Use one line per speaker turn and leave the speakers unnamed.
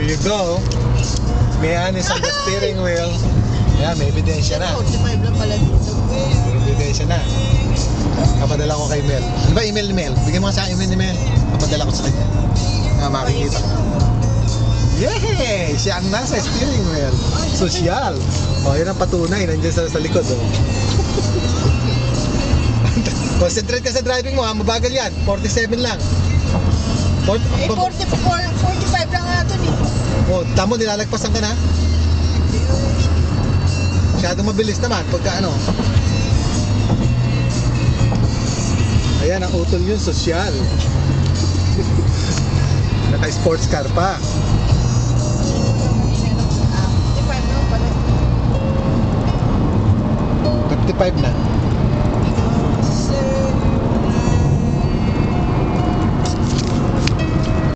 you go. May anis on the steering wheel. Ayan, may ebidensya na.
45 lang pala dito.
May ebidensya na. Kapadala ko kay Mel. Ano ba email ni Mel? Bigyan mo sa email ni Mel. Kapadala ko sa kanya. Nga makikita ko. Yay! Siya ang nasa steering wheel. Sosyal. O, yan ang patunay. Nandiyan sa likod. Oh. Concentrate ka sa driving mo ha. Mabagal yan. 47 lang.
45 lang nga ito eh.
Oh, tamo, nilalagpasan ka na. Masyadong mabilis naman pagka ano. Ayan, ang utol yun, sosyal. Naka-sports car pa.
55 lang pala.
55 na.